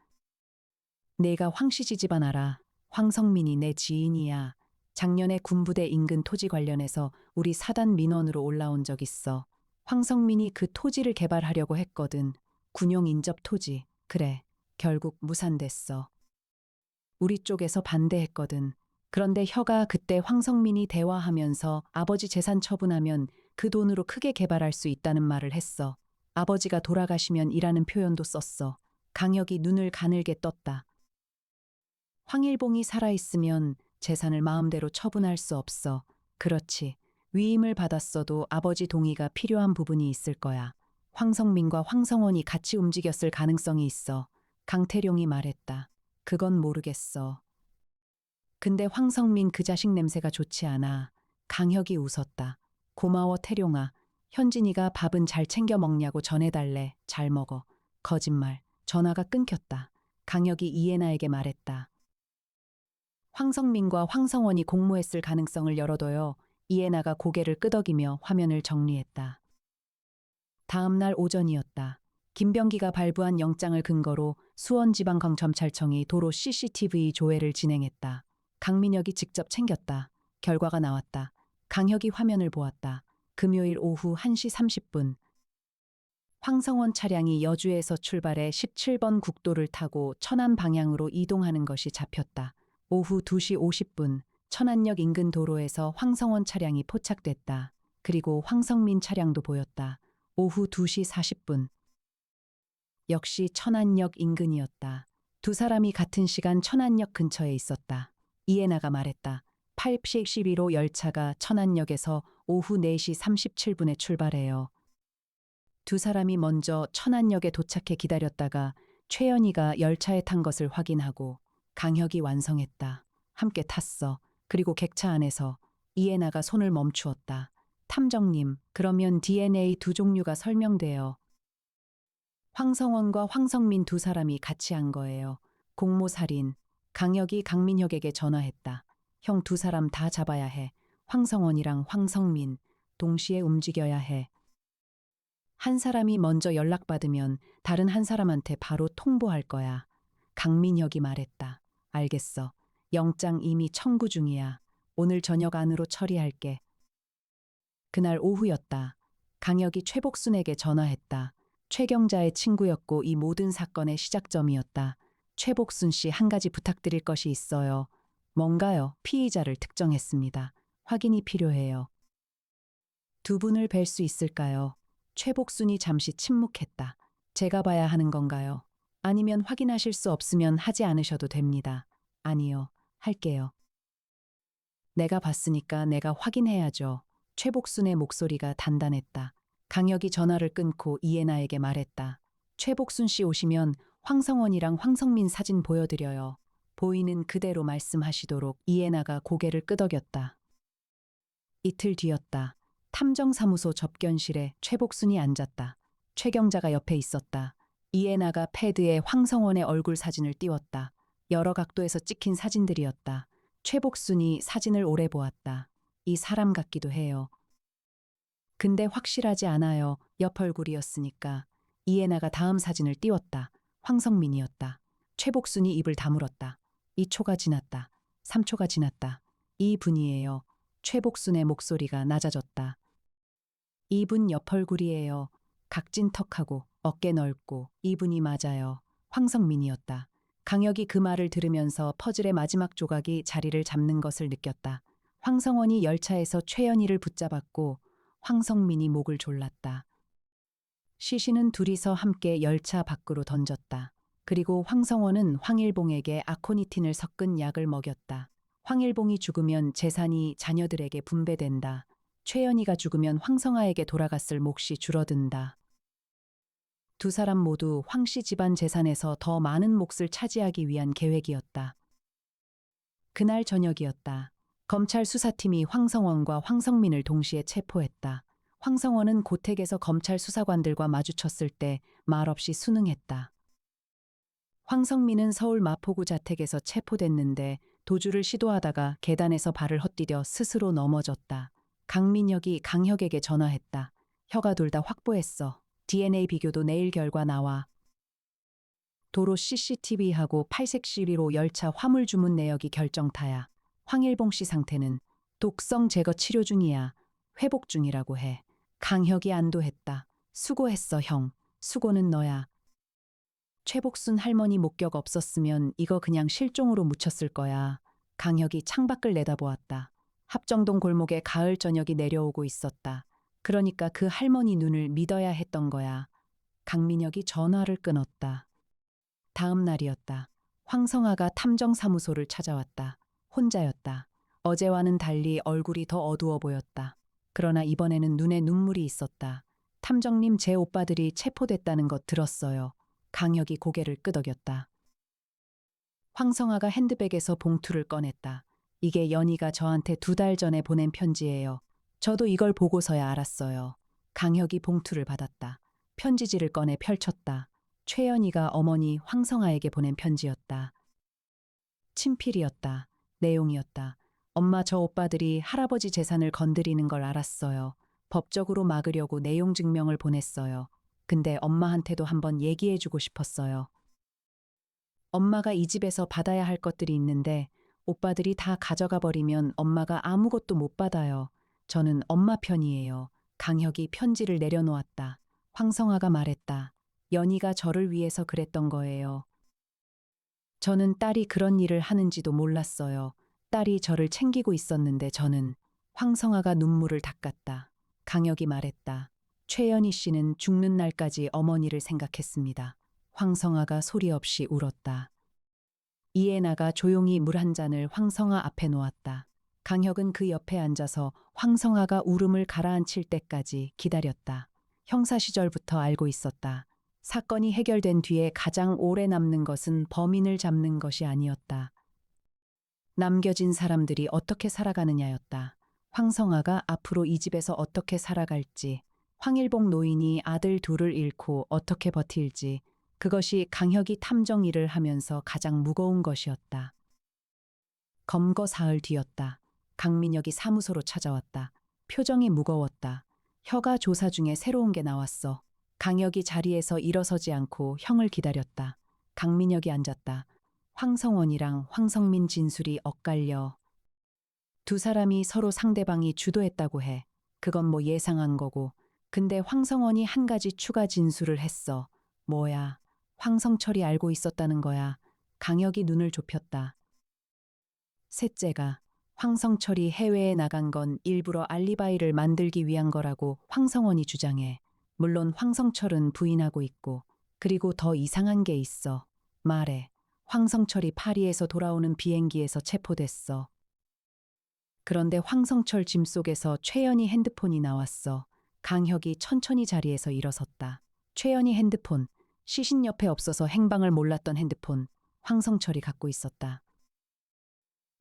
내가 황씨 집안 알아. 황성민이 내 지인이야. 작년에 군부대 인근 토지 관련해서 우리 사단 민원으로 올라온 적 있어. 황성민이 그 토지를 개발하려고 했거든. 군용 인접 토지. 그래. 결국 무산됐어. 우리 쪽에서 반대했거든. 그런데 혀가 그때 황성민이 대화하면서 아버지 재산 처분하면 그 돈으로 크게 개발할 수 있다는 말을 했어. 아버지가 돌아가시면 이라는 표현도 썼어. 강혁이 눈을 가늘게 떴다. 황일봉이 살아있으면 재산을 마음대로 처분할 수 없어. 그렇지. 위임을 받았어도 아버지 동의가 필요한 부분이 있을 거야. 황성민과 황성원이 같이 움직였을 가능성이 있어. 강태룡이 말했다. 그건 모르겠어. 근데 황성민 그 자식 냄새가 좋지 않아. 강혁이 웃었다. 고마워 태룡아. 현진이가 밥은 잘 챙겨 먹냐고 전해달래. 잘 먹어. 거짓말. 전화가 끊겼다. 강혁이 이해나에게 말했다. 황성민과 황성원이 공모했을 가능성을 열어둬요. 이해나가 고개를 끄덕이며 화면을 정리했다. 다음 날 오전이었다. 김병기가 발부한 영장을 근거로 수원지방검찰청이 도로 CCTV 조회를 진행했다. 강민혁이 직접 챙겼다. 결과가 나왔다. 강혁이 화면을 보았다. 금요일 오후 1시 30분. 황성원 차량이 여주에서 출발해 17번 국도를 타고 천안 방향으로 이동하는 것이 잡혔다. 오후 2시 50분 천안역 인근 도로에서 황성원 차량이 포착됐다. 그리고 황성민 차량도 보였다. 오후 2시 40분. 역시 천안역 인근이었다. 두 사람이 같은 시간 천안역 근처에 있었다. 이해나가 말했다. 8시 11호 열차가 천안역에서 오후 4시 37분에 출발해요. 두 사람이 먼저 천안역에 도착해 기다렸다가 최연희가 열차에 탄 것을 확인하고 강혁이 완성했다. 함께 탔어. 그리고 객차 안에서 이해나가 손을 멈추었다. 탐정님, 그러면 DNA 두 종류가 설명돼요. 황성원과 황성민 두 사람이 같이 한 거예요. 공모살인. 강혁이 강민혁에게 전화했다. 형 두 사람 다 잡아야 해. 황성원이랑 황성민. 동시에 움직여야 해. 한 사람이 먼저 연락받으면 다른 한 사람한테 바로 통보할 거야. 강민혁이 말했다. 알겠어. 영장 이미 청구 중이야. 오늘 저녁 안으로 처리할게. 그날 오후였다. 강혁이 최복순에게 전화했다. 최경자의 친구였고 이 모든 사건의 시작점이었다. 최복순 씨 한 가지 부탁드릴 것이 있어요. 뭔가요? 피의자를 특정했습니다. 확인이 필요해요. 두 분을 뵐 수 있을까요? 최복순이 잠시 침묵했다. 제가 봐야 하는 건가요? 아니면 확인하실 수 없으면 하지 않으셔도 됩니다. 아니요, 할게요. 내가 봤으니까 내가 확인해야죠. 최복순의 목소리가 단단했다. 강혁이 전화를 끊고 이해나에게 말했다. 최복순 씨 오시면 황성원이랑 황성민 사진 보여드려요. 보이는 그대로 말씀하시도록. 이해나가 고개를 끄덕였다. 이틀 뒤였다. 탐정사무소 접견실에 최복순이 앉았다. 최경자가 옆에 있었다. 이해나가 패드에 황성원의 얼굴 사진을 띄웠다. 여러 각도에서 찍힌 사진들이었다. 최복순이 사진을 오래 보았다. 이 사람 같기도 해요. 근데 확실하지 않아요. 옆 얼굴이었으니까. 이해나가 다음 사진을 띄웠다. 황성민이었다. 최복순이 입을 다물었다. 2초가 지났다. 3초가 지났다. 이분이에요. 최복순의 목소리가 낮아졌다. 이분 옆 얼굴이에요. 각진 턱하고 어깨 넓고 이분이 맞아요. 황성민이었다. 강혁이 그 말을 들으면서 퍼즐의 마지막 조각이 자리를 잡는 것을 느꼈다. 황성원이 열차에서 최연희를 붙잡았고 황성민이 목을 졸랐다. 시신은 둘이서 함께 열차 밖으로 던졌다. 그리고 황성원은 황일봉에게 아코니틴을 섞은 약을 먹였다. 황일봉이 죽으면 재산이 자녀들에게 분배된다. 최연희가 죽으면 황성아에게 돌아갔을 몫이 줄어든다. 두 사람 모두 황씨 집안 재산에서 더 많은 몫을 차지하기 위한 계획이었다. 그날 저녁이었다. 검찰 수사팀이 황성원과 황성민을 동시에 체포했다. 황성원은 고택에서 검찰 수사관들과 마주쳤을 때 말없이 순응했다. 황성민은 서울 마포구 자택에서 체포됐는데 도주를 시도하다가 계단에서 발을 헛디뎌 스스로 넘어졌다. 강민혁이 강혁에게 전화했다. 혀가 둘 다 확보했어. DNA 비교도 내일 결과 나와. 도로 CCTV하고 팔색 시리로 열차 화물 주문 내역이 결정타야. 황일봉 씨 상태는 독성 제거 치료 중이야. 회복 중이라고 해. 강혁이 안도했다. 수고했어 형. 수고는 너야. 최복순 할머니 목격 없었으면 이거 그냥 실종으로 묻혔을 거야. 강혁이 창밖을 내다보았다. 합정동 골목에 가을 저녁이 내려오고 있었다. 그러니까 그 할머니 눈을 믿어야 했던 거야. 강민혁이 전화를 끊었다. 다음 날이었다. 황성아가 탐정사무소를 찾아왔다. 혼자였다. 어제와는 달리 얼굴이 더 어두워 보였다. 그러나 이번에는 눈에 눈물이 있었다. 탐정님, 제 오빠들이 체포됐다는 것 들었어요. 강혁이 고개를 끄덕였다. 황성아가 핸드백에서 봉투를 꺼냈다. 이게 연희가 저한테 2달 전에 보낸 편지예요. 저도 이걸 보고서야 알았어요. 강혁이 봉투를 받았다. 편지지를 꺼내 펼쳤다. 최연희가 어머니 황성아에게 보낸 편지였다. 친필이었다. 내용이었다. 엄마, 저 오빠들이 할아버지 재산을 건드리는 걸 알았어요. 법적으로 막으려고 내용 증명을 보냈어요. 근데 엄마한테도 한번 얘기해주고 싶었어요. 엄마가 이 집에서 받아야 할 것들이 있는데 오빠들이 다 가져가 버리면 엄마가 아무것도 못 받아요. 저는 엄마 편이에요. 강혁이 편지를 내려놓았다. 황성아가 말했다. 연희가 저를 위해서 그랬던 거예요. 저는 딸이 그런 일을 하는지도 몰랐어요. 딸이 저를 챙기고 있었는데 저는. 황성아가 눈물을 닦았다. 강혁이 말했다. 최연희 씨는 죽는 날까지 어머니를 생각했습니다. 황성아가 소리 없이 울었다. 이해나가 조용히 물 한 잔을 황성아 앞에 놓았다. 강혁은 그 옆에 앉아서 황성아가 울음을 가라앉힐 때까지 기다렸다. 형사 시절부터 알고 있었다. 사건이 해결된 뒤에 가장 오래 남는 것은 범인을 잡는 것이 아니었다. 남겨진 사람들이 어떻게 살아가느냐였다. 황성아가 앞으로 이 집에서 어떻게 살아갈지, 황일봉 노인이 아들 둘을 잃고 어떻게 버틸지, 그것이 강혁이 탐정 일을 하면서 가장 무거운 것이었다. 검거 사흘 뒤였다. 강민혁이 사무소로 찾아왔다. 표정이 무거웠다. 혀가 조사 중에 새로운 게 나왔어. 강혁이 자리에서 일어서지 않고 형을 기다렸다. 강민혁이 앉았다. 황성원이랑 황성민 진술이 엇갈려. 두 사람이 서로 상대방이 주도했다고 해. 그건 뭐 예상한 거고. 근데 황성원이 한 가지 추가 진술을 했어. 뭐야? 황성철이 알고 있었다는 거야. 강혁이 눈을 좁혔다. 셋째가 황성철이 해외에 나간 건 일부러 알리바이를 만들기 위한 거라고 황성원이 주장해. 물론 황성철은 부인하고 있고. 그리고 더 이상한 게 있어. 말해. 황성철이 파리에서 돌아오는 비행기에서 체포됐어. 그런데 황성철 짐 속에서 최연희 핸드폰이 나왔어. 강혁이 천천히 자리에서 일어섰다. 최연희 핸드폰, 시신 옆에 없어서 행방을 몰랐던 핸드폰, 황성철이 갖고 있었다.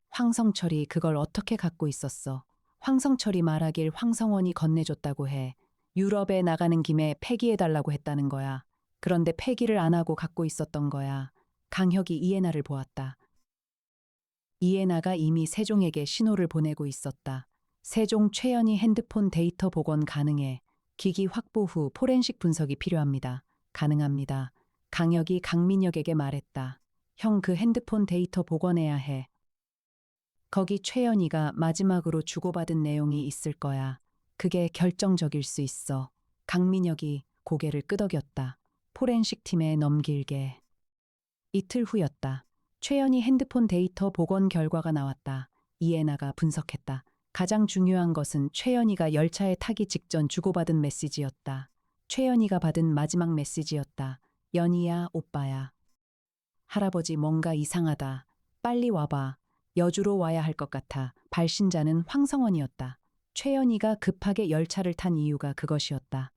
황성철이 그걸 어떻게 갖고 있었어? 황성철이 말하길 황성원이 건네줬다고 해. 유럽에 나가는 김에 폐기해달라고 했다는 거야. 그런데 폐기를 안 하고 갖고 있었던 거야. 강혁이 이해나를 보았다. 이해나가 이미 세종에게 신호를 보내고 있었다. 세종 최연희 핸드폰 데이터 복원 가능해. 기기 확보 후 포렌식 분석이 필요합니다. 가능합니다. 강혁이 강민혁에게 말했다. 형 그 핸드폰 데이터 복원해야 해. 거기 최연이가 마지막으로 주고받은 내용이 있을 거야. 그게 결정적일 수 있어. 강민혁이 고개를 끄덕였다. 포렌식 팀에 넘길게. 이틀 후였다. 최연이 핸드폰 데이터 복원 결과가 나왔다. 이해나가 분석했다. 가장 중요한 것은 최연이가 열차에 타기 직전 주고받은 메시지였다. 최연이가 받은 마지막 메시지였다. 연희야, 오빠야. 할아버지 뭔가 이상하다. 빨리 와봐. 여주로 와야 할 것 같아. 발신자는 황성원이었다. 최연희가 급하게 열차를 탄 이유가 그것이었다.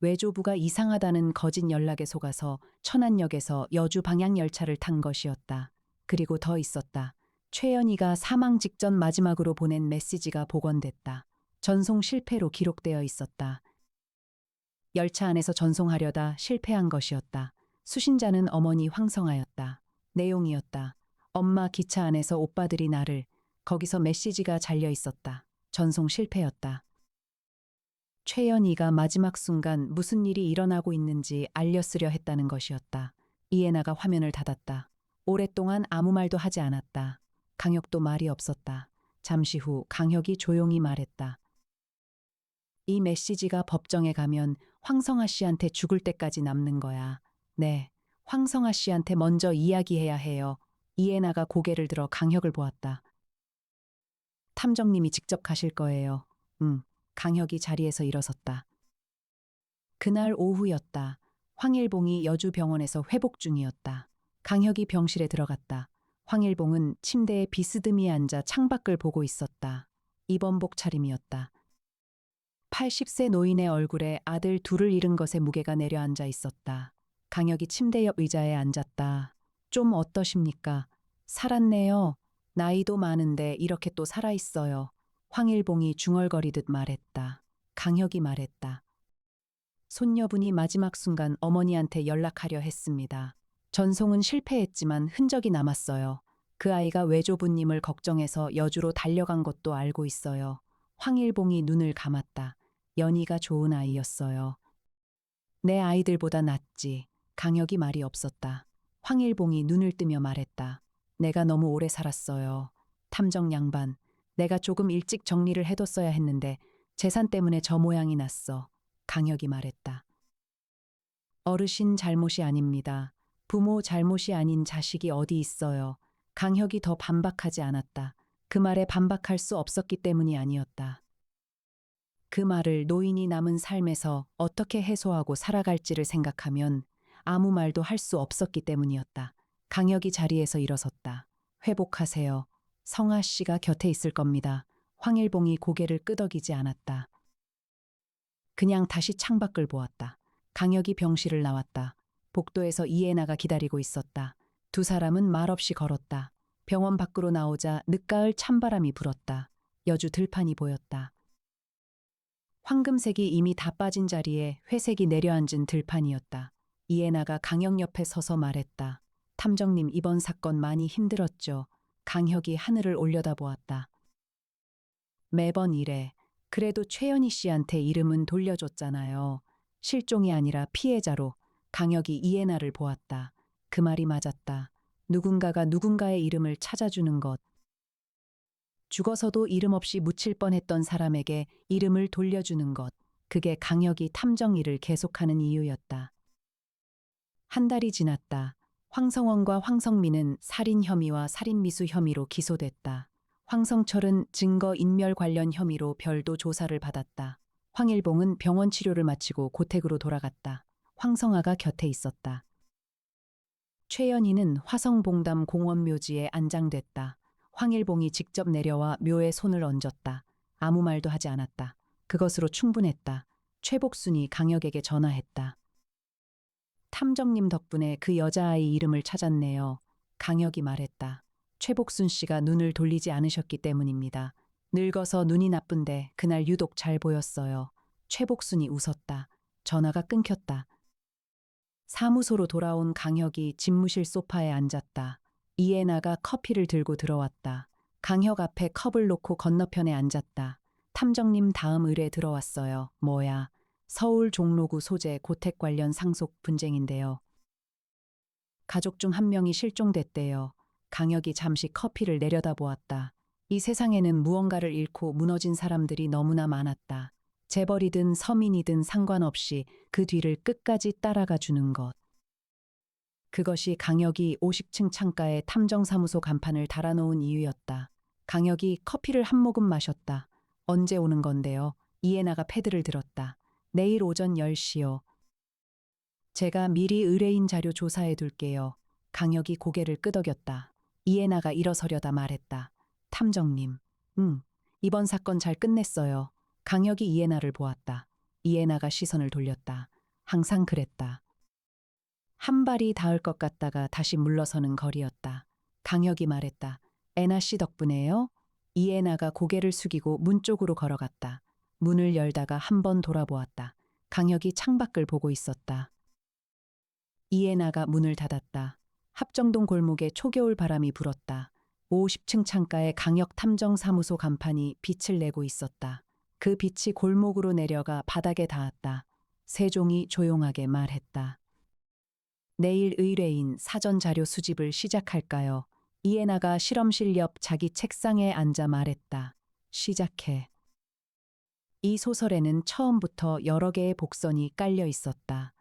외조부가 이상하다는 거짓 연락에 속아서 천안역에서 여주 방향 열차를 탄 것이었다. 그리고 더 있었다. 최연희가 사망 직전 마지막으로 보낸 메시지가 복원됐다. 전송 실패로 기록되어 있었다. 열차 안에서 전송하려다 실패한 것이었다. 수신자는 어머니 황성아였다. 내용이었다. 엄마 기차 안에서 오빠들이 나를, 거기서 메시지가 잘려 있었다. 전송 실패였다. 최연희가 마지막 순간 무슨 일이 일어나고 있는지 알렸으려 했다는 것이었다. 이해나가 화면을 닫았다. 오랫동안 아무 말도 하지 않았다. 강혁도 말이 없었다. 잠시 후 강혁이 조용히 말했다. 이 메시지가 법정에 가면 황성아 씨한테 죽을 때까지 남는 거야. 네, 황성아 씨한테 먼저 이야기해야 해요. 이해나가 고개를 들어 강혁을 보았다. 탐정님이 직접 가실 거예요. 응. 강혁이 자리에서 일어섰다. 그날 오후였다. 황일봉이 여주병원에서 회복 중이었다. 강혁이 병실에 들어갔다. 황일봉은 침대에 비스듬히 앉아 창밖을 보고 있었다. 입원복 차림이었다. 80세 노인의 얼굴에 아들 둘을 잃은 것의 무게가 내려앉아 있었다. 강혁이 침대 옆 의자에 앉았다. 좀 어떠십니까? 살았네요. 나이도 많은데 이렇게 또 살아있어요. 황일봉이 중얼거리듯 말했다. 강혁이 말했다. 손녀분이 마지막 순간 어머니한테 연락하려 했습니다. 전송은 실패했지만 흔적이 남았어요. 그 아이가 외조부님을 걱정해서 여주로 달려간 것도 알고 있어요. 황일봉이 눈을 감았다. 연희가 좋은 아이였어요. 내 아이들보다 낫지. 강혁이 말이 없었다. 황일봉이 눈을 뜨며 말했다. 내가 너무 오래 살았어요. 탐정 양반. 내가 조금 일찍 정리를 해뒀어야 했는데 재산 때문에 저 모양이 났어. 강혁이 말했다. 어르신 잘못이 아닙니다. 부모 잘못이 아닌 자식이 어디 있어요. 강혁이 더 반박하지 않았다. 그 말에 반박할 수 없었기 때문이 아니었다. 그 말을 노인이 남은 삶에서 어떻게 해소하고 살아갈지를 생각하면 아무 말도 할 수 없었기 때문이었다. 강혁이 자리에서 일어섰다. 회복하세요. 성아 씨가 곁에 있을 겁니다. 황일봉이 고개를 끄덕이지 않았다. 그냥 다시 창밖을 보았다. 강혁이 병실을 나왔다. 복도에서 이해나가 기다리고 있었다. 두 사람은 말없이 걸었다. 병원 밖으로 나오자 늦가을 찬바람이 불었다. 여주 들판이 보였다. 황금색이 이미 다 빠진 자리에 회색이 내려앉은 들판이었다. 이해나가 강혁 옆에 서서 말했다. 탐정님 이번 사건 많이 힘들었죠. 강혁이 하늘을 올려다보았다. 매번 이래. 그래도 최연희 씨한테 이름은 돌려줬잖아요. 실종이 아니라 피해자로. 강혁이 이해나를 보았다. 그 말이 맞았다. 누군가가 누군가의 이름을 찾아주는 것. 죽어서도 이름 없이 묻힐 뻔했던 사람에게 이름을 돌려주는 것. 그게 강혁이 탐정 일을 계속하는 이유였다. 한 달이 지났다. 황성원과 황성민은 살인 혐의와 살인미수 혐의로 기소됐다. 황성철은 증거인멸 관련 혐의로 별도 조사를 받았다. 황일봉은 병원 치료를 마치고 고택으로 돌아갔다. 황성아가 곁에 있었다. 최연희는 화성봉담 공원묘지에 안장됐다. 황일봉이 직접 내려와 묘에 손을 얹었다. 아무 말도 하지 않았다. 그것으로 충분했다. 최복순이 강혁에게 전화했다. 탐정님 덕분에 그 여자아이 이름을 찾았네요. 강혁이 말했다. 최복순 씨가 눈을 돌리지 않으셨기 때문입니다. 늙어서 눈이 나쁜데 그날 유독 잘 보였어요. 최복순이 웃었다. 전화가 끊겼다. 사무소로 돌아온 강혁이 집무실 소파에 앉았다. 이해나가 커피를 들고 들어왔다. 강혁 앞에 컵을 놓고 건너편에 앉았다. 탐정님 다음 의뢰 들어왔어요. 뭐야? 서울 종로구 소재 고택 관련 상속 분쟁인데요. 가족 중 한 명이 실종됐대요. 강혁이 잠시 커피를 내려다보았다. 이 세상에는 무언가를 잃고 무너진 사람들이 너무나 많았다. 재벌이든 서민이든 상관없이 그 뒤를 끝까지 따라가 주는 것. 그것이 강혁이 50층 창가에 탐정사무소 간판을 달아놓은 이유였다. 강혁이 커피를 한 모금 마셨다. 언제 오는 건데요? 이해나가 패드를 들었다. 내일 오전 10시요. 제가 미리 의뢰인 자료 조사해 둘게요. 강혁이 고개를 끄덕였다. 이해나가 일어서려다 말했다. 탐정님, 이번 사건 잘 끝냈어요. 강혁이 이해나를 보았다. 이해나가 시선을 돌렸다. 항상 그랬다. 한 발이 닿을 것 같다가 다시 물러서는 거리였다. 강혁이 말했다. 애나 씨 덕분에요? 이해나가 고개를 숙이고 문 쪽으로 걸어갔다. 문을 열다가 한 번 돌아보았다. 강혁이 창밖을 보고 있었다. 이해나가 문을 닫았다. 합정동 골목에 초겨울 바람이 불었다. 50층 창가에 강혁 탐정사무소 간판이 빛을 내고 있었다. 그 빛이 골목으로 내려가 바닥에 닿았다. 세종이 조용하게 말했다. 내일 의뢰인 사전 자료 수집을 시작할까요? 이해나가 실험실 옆 자기 책상에 앉아 말했다. 시작해. 이 소설에는 처음부터 여러 개의 복선이 깔려 있었다.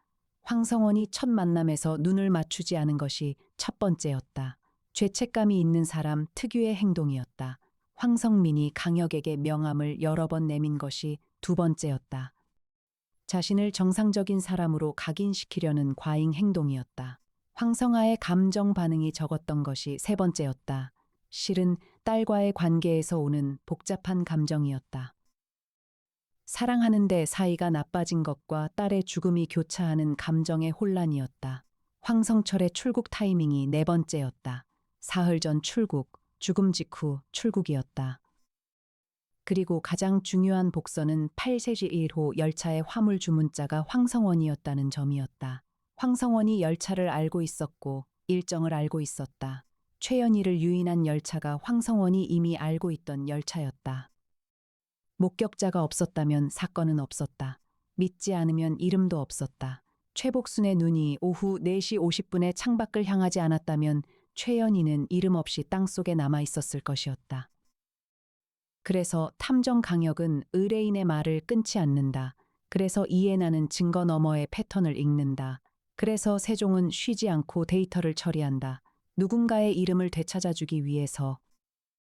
황성원이 첫 만남에서 눈을 맞추지 않은 것이 첫 번째였다. 죄책감이 있는 사람 특유의 행동이었다. 황성민이 강혁에게 명함을 여러 번 내민 것이 두 번째였다. 자신을 정상적인 사람으로 각인시키려는 과잉 행동이었다. 황성아의 감정 반응이 적었던 것이 세 번째였다. 실은 딸과의 관계에서 오는 복잡한 감정이었다. 사랑하는데 사이가 나빠진 것과 딸의 죽음이 교차하는 감정의 혼란이었다. 황성철의 출국 타이밍이 네 번째였다. 사흘 전 출국, 죽음 직후 출국이었다. 그리고 가장 중요한 복선은 8세지 1호 열차의 화물 주문자가 황성원이었다는 점이었다. 황성원이 열차를 알고 있었고 일정을 알고 있었다. 최연희를 유인한 열차가 황성원이 이미 알고 있던 열차였다. 목격자가 없었다면 사건은 없었다. 믿지 않으면 이름도 없었다. 최복순의 눈이 오후 4시 50분에 창밖을 향하지 않았다면 최연희는 이름 없이 땅속에 남아 있었을 것이었다. 그래서 탐정 강혁은 의뢰인의 말을 끊지 않는다. 그래서 이해나는 증거 너머의 패턴을 읽는다. 그래서 세종은 쉬지 않고 데이터를 처리한다. 누군가의 이름을 되찾아주기 위해서